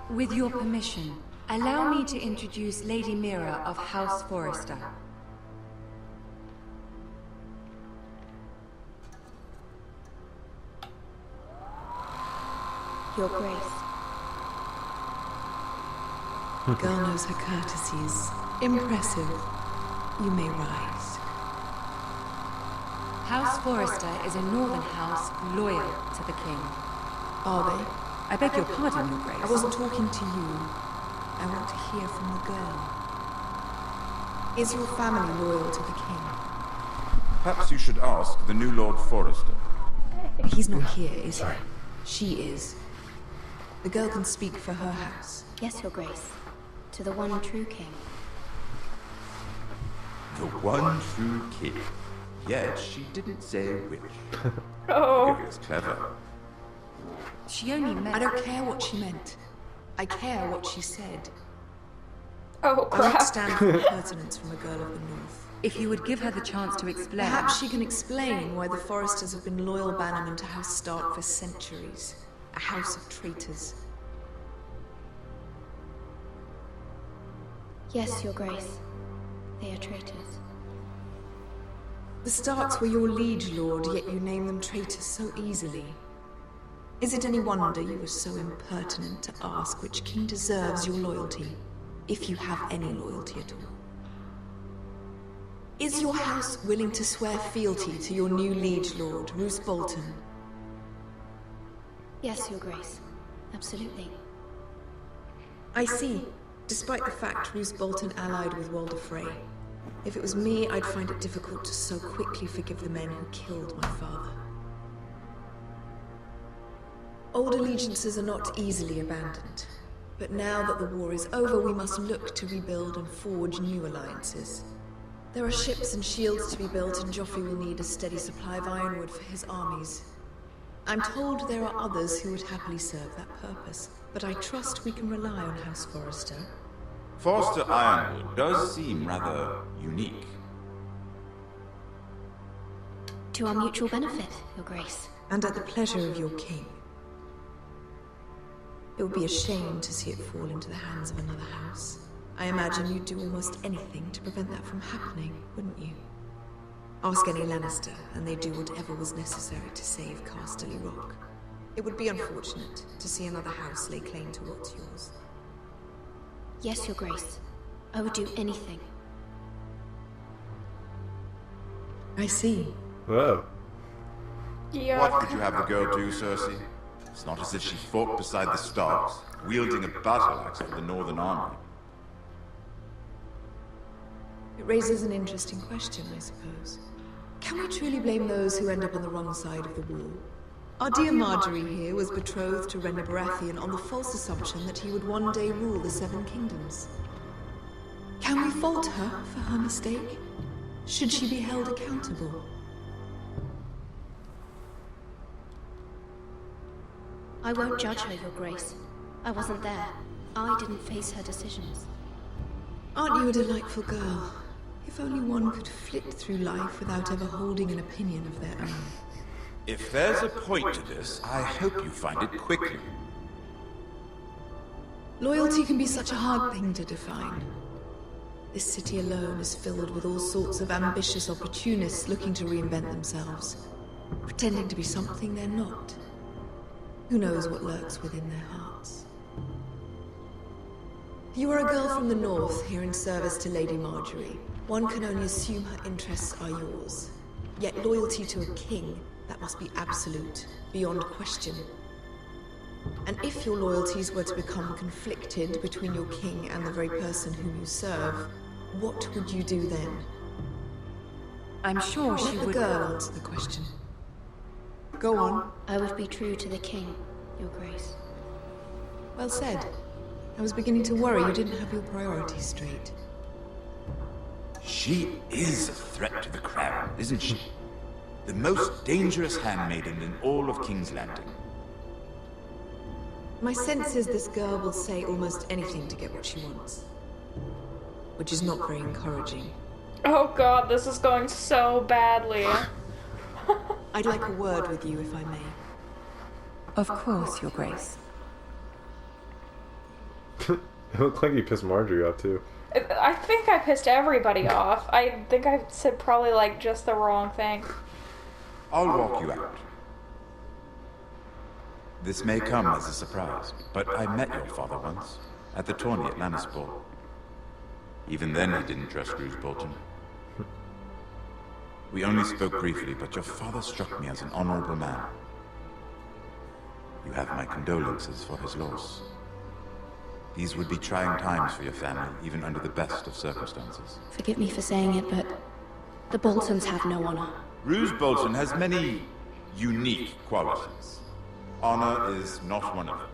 With your permission, allow me to introduce Lady Mira of House Forrester. Your Grace. Girl knows her courtesies. Impressive. You may rise. House Forrester is a northern house loyal to the king. Are they? I beg your pardon, Your Grace. I wasn't talking to you. I want to hear from the girl. Is your family loyal to the king? Perhaps you should ask the new Lord Forrester. He's not here, is he? She is. The girl can speak for her house. Yes, Your Grace. To the one true king. The one true king. Yet she didn't say which. Oh. It's clever. She only meant... I don't care what she meant. I care what she said. Oh, I won't crap. stand for impertinence from a girl of the north. If you would give her the chance to explain... Perhaps she can explain why the Forresters have been loyal bannermen to House Stark for centuries. A house of traitors. Yes, Your Grace. They are traitors. The Starks were your liege lord, yet you name them traitors so easily. Is it any wonder you were so impertinent to ask which king deserves your loyalty, if you have any loyalty at all? Is your house willing to swear fealty to your new liege lord, Roose Bolton? Yes, Your Grace. Absolutely. I see. Despite the fact Roose Bolton allied with Walder Frey. If it was me, I'd find it difficult to so quickly forgive the men who killed my father. Old allegiances are not easily abandoned. But now that the war is over, we must look to rebuild and forge new alliances. There are ships and shields to be built, and Joffrey will need a steady supply of ironwood for his armies. I'm told there are others who would happily serve that purpose, but I trust we can rely on House Forrester. Forrester Ironwood does seem rather unique. To our mutual benefit, Your Grace. And at the pleasure of your king. It would be a shame to see it fall into the hands of another house. I imagine you'd do almost anything to prevent that from happening, wouldn't you? Ask any Lannister, and they'd do whatever was necessary to save Casterly Rock. It would be unfortunate to see another house lay claim to what's yours. Yes, Your Grace. I would do anything. I see. Whoa. Yeah. What would you have the girl do, Cersei? It's not as if she fought beside the Starks, wielding a battle axe for the Northern Army. It raises an interesting question, I suppose. Can we truly blame those who end up on the wrong side of the wall? Our dear Marjorie here was betrothed to Rhaenyra Baratheon on the false assumption that he would one day rule the Seven Kingdoms. Can we fault her for her mistake? Should she be held accountable? I won't judge her, Your Grace. I wasn't there. I didn't face her decisions. Aren't you a delightful girl? If only one could flit through life without ever holding an opinion of their own. If there's a point to this, I hope you find it quickly. Loyalty can be such a hard thing to define. This city alone is filled with all sorts of ambitious opportunists looking to reinvent themselves, pretending to be something they're not. Who knows what lurks within their hearts? You are a girl from the north, here in service to Lady Marjorie. One can only assume her interests are yours. Yet loyalty to a king, that must be absolute, beyond question. And if your loyalties were to become conflicted between your king and the very person whom you serve, what would you do then? I'm sure she Let the would... girl answer the question. Go on. I would be true to the king, Your Grace. Well said. I was beginning to worry you didn't have your priorities straight. She is a threat to the crown, isn't she? The most dangerous handmaiden in all of King's Landing. My sense is this girl will say almost anything to get what she wants. Which is not very encouraging. Oh god, this is going so badly. I'd like a word with you, if I may. Of course, Your Grace. It looked like you pissed Marjorie off too. I think I pissed everybody off. I think I said probably like just the wrong thing. I'll walk you out. This may come as a surprise, but I met your father once, at the tourney at Lannisport. Even then he didn't trust Roose Bolton. We only spoke briefly, but your father struck me as an honorable man. You have my condolences for his loss. These would be trying times for your family, even under the best of circumstances. Forgive me for saying it, but the Boltons have no honor. Roose Bolton has many unique qualities. Honor is not one of them.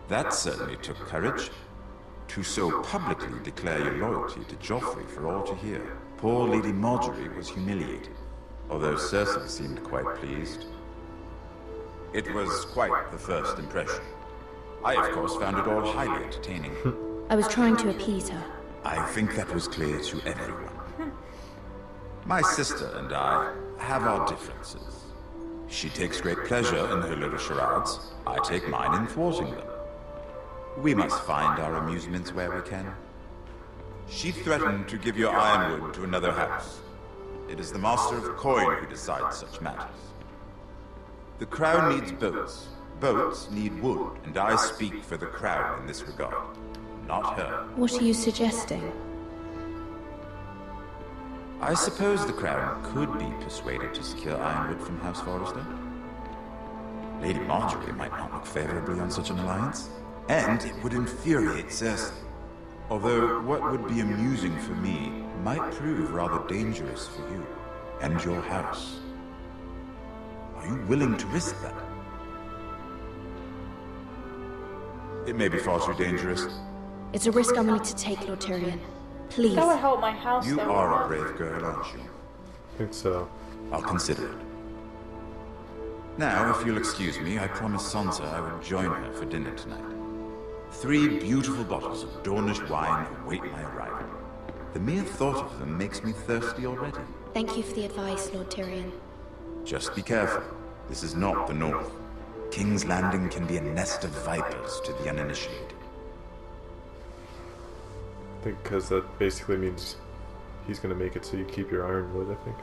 That certainly took courage. To so publicly declare your loyalty to Joffrey for all to hear. Poor Lady Marjorie was humiliated, although Cersei seemed quite pleased. It was quite the first impression. I, of course, found it all highly entertaining. I was trying to appease her. I think that was clear to everyone. My sister and I have our differences. She takes great pleasure in her little charades. I take mine in thwarting them. We must find our amusements where we can. She threatened to give your ironwood to another house. It is the Master of Coin who decides such matters. The Crown needs boats. Boats need wood, and I speak for the Crown in this regard, not her. What are you suggesting? I suppose the Crown could be persuaded to secure ironwood from House Forrester. Lady Marjorie might not look favorably on such an alliance, and it would infuriate Cersei. Although what would be amusing for me might prove rather dangerous for you and your house. Are you willing to risk that? It may be far too dangerous. It's a risk I'm willing to take, Lord Tyrion. Please. That would help my house, You though. are a brave girl, aren't you? I think so. I'll consider it. Now, if you'll excuse me, I promised Sansa I would join her for dinner tonight. 3 beautiful bottles of Dornish wine await my arrival. The mere thought of them makes me thirsty already. Thank you for the advice, Lord Tyrion. Just be careful. This is not the North. King's Landing can be a nest of vipers to the uninitiated. I think because that basically means he's gonna make it so you keep your ironwood, I think.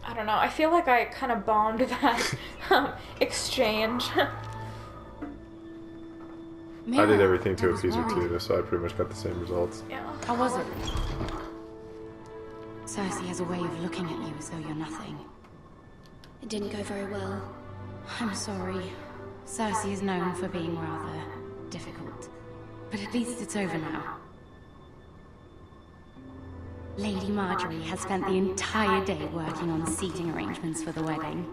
I don't know. I feel like I kind of bombed that exchange. I did everything to appease her too, so I pretty much got the same results. Yeah. How was it? Cersei has a way of looking at you as though you're nothing. It didn't go very well. I'm sorry. Cersei is known for being rather difficult. But at least it's over now. Lady Marjorie has spent the entire day working on seating arrangements for the wedding.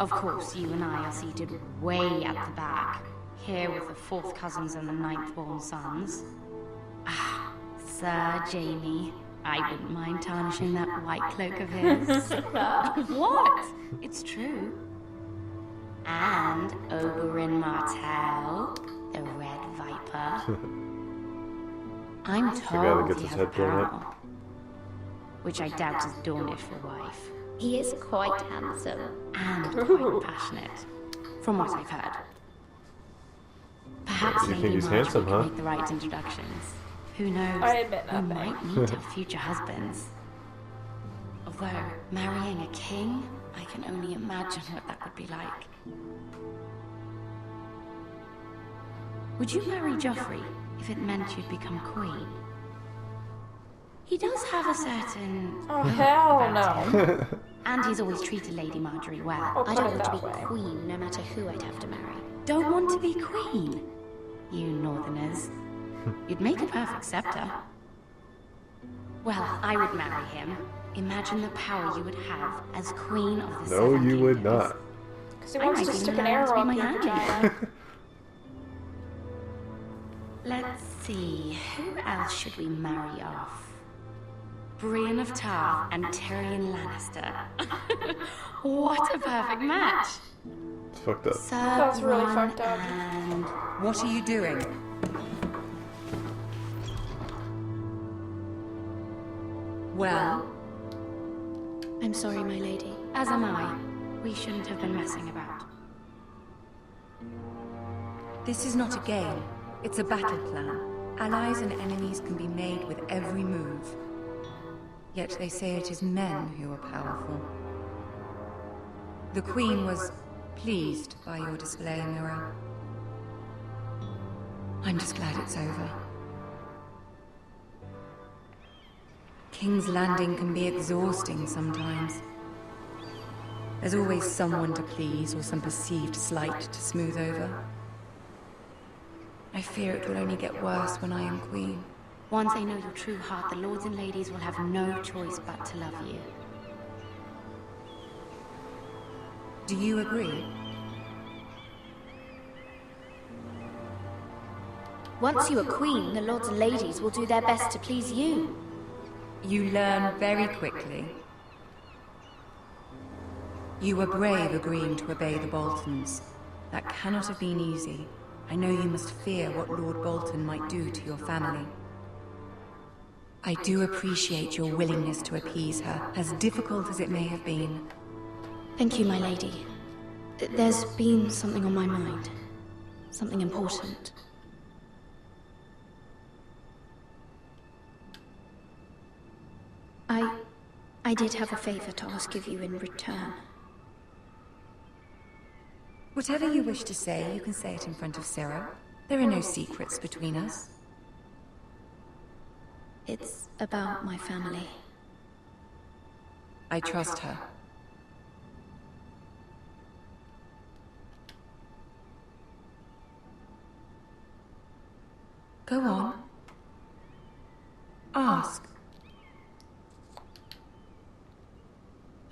Of course, you and I are seated way at the back, here with the 4th cousins and the 9th-born sons. Ah, Sir Jaime. I wouldn't mind tarnishing that white cloak of his. What? It's true. And Oberyn Martell, the Red Viper. I'm guy that told gets he his has a head blown up. pal, which I doubt is Dornish for wife, He is quite handsome. and quite passionate, from what I've heard. Perhaps You think Lady he's Marjorie handsome, can huh? make the right introductions. Who knows? I admit We nothing. might meet our future husbands. Although, marrying a king, I can only imagine what that would be like. Would you marry Joffrey if it meant you'd become queen? He does have a certain... Oh, hell no. And he's always treated Lady Marjorie well. I'll I put don't it want to that be way. queen, no matter who I'd have to marry. Don't want to be queen? You northerners. You'd make a perfect scepter. Well, I would marry him. Imagine the power you would have as queen of the No, Seven you would Kingdoms. not. Because he I wants might to even stick an allow it to arrow be up my your hand. vagina. Let's see, who else should we marry off? Brienne of Tarth and Tyrion Lannister. What a perfect match! It's fucked up. Sir That's really Bronn fucked up. And What are you doing? Well, I'm sorry, my lady. as am I. We shouldn't have been messing about. This is not a game. It's a battle plan. Allies and enemies can be made with every move. Yet they say it is men who are powerful. The Queen was pleased by your display, Mira. I'm just glad it's over. King's Landing can be exhausting sometimes. There's always someone to please or some perceived slight to smooth over. I fear it will only get worse when I am Queen. Once they know your true heart, the lords and ladies will have no choice but to love you. Do you agree? Once you are queen, the lords and ladies will do their best to please you. You learn very quickly. You were brave agreeing to obey the Boltons. That cannot have been easy. I know you must fear what Lord Bolton might do to your family. I do appreciate your willingness to appease her, as difficult as it may have been. Thank you, my lady. There's been something on my mind. Something important. I did have a favor to ask of you in return. Whatever you wish to say, you can say it in front of Sarah. There are no secrets between us. It's about my family. I trust her. Go on. Ask.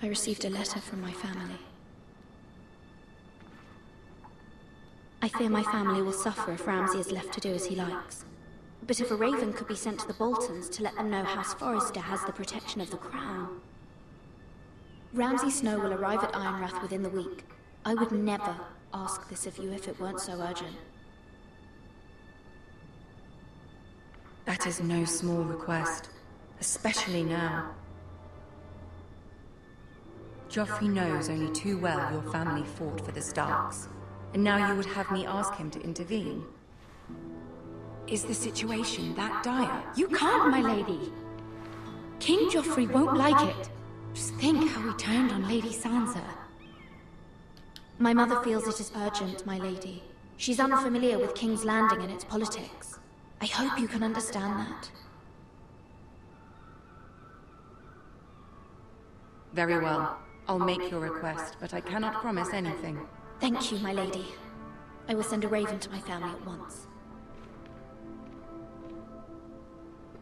I received a letter from my family. I fear my family will suffer if Ramsay is left to do as he likes. But if a raven could be sent to the Boltons to let them know House Forrester has the protection of the crown. Ramsay Snow will arrive at Ironrath within the week. I would never ask this of you if it weren't so urgent. That is no small request, especially now. Joffrey knows only too well your family fought for the Starks, and now you would have me ask him to intervene. Is the situation that dire? You can't, my lady! King Joffrey won't like it. Just think how he turned on Lady Sansa. My mother feels it is urgent, my lady. She's unfamiliar with King's Landing and its politics. I hope you can understand that. Very well. I'll make your request, but I cannot promise anything. Thank you, my lady. I will send a raven to my family at once.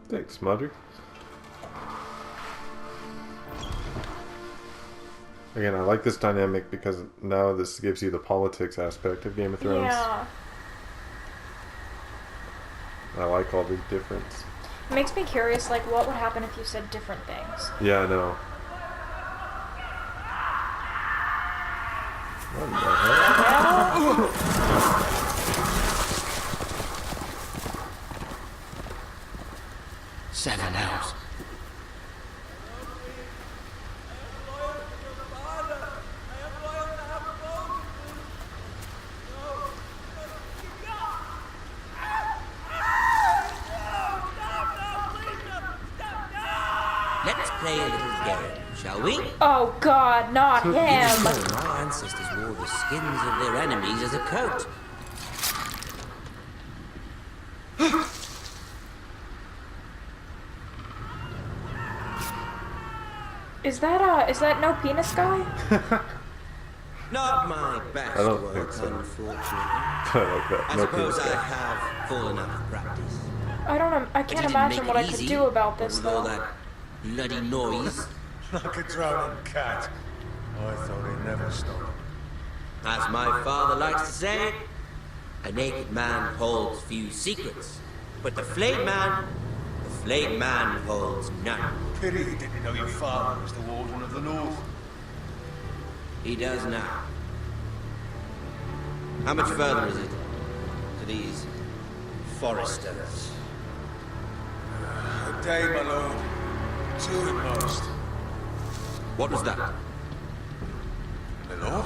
Thanks, Marjorie. Again, I like this dynamic because now this gives you the politics aspect of Game of Thrones. Yeah. I like all the difference. It makes me curious, like, what would happen if you said different things? Yeah, I know. What the hell? Seven elves. Let's play a little game, shall we? Oh God, not him! My ancestors wore the skins of their enemies as a coat. Is that no penis guy? Not my best I don't work, think so. unfortunately. I like that. I No suppose penis I guy. have fallen out of practice. I can't But you didn't imagine make what it I could easy do about this with all though. that bloody noise. Like a drowning cat. I thought he'd never stop. As my father likes to say, a naked man holds few secrets, but the flayed man holds none. Pity he didn't know your father was the Warden of the North. He does now. How much further is it to these foresters? A day, my lord. Two at most. What was that? The Lord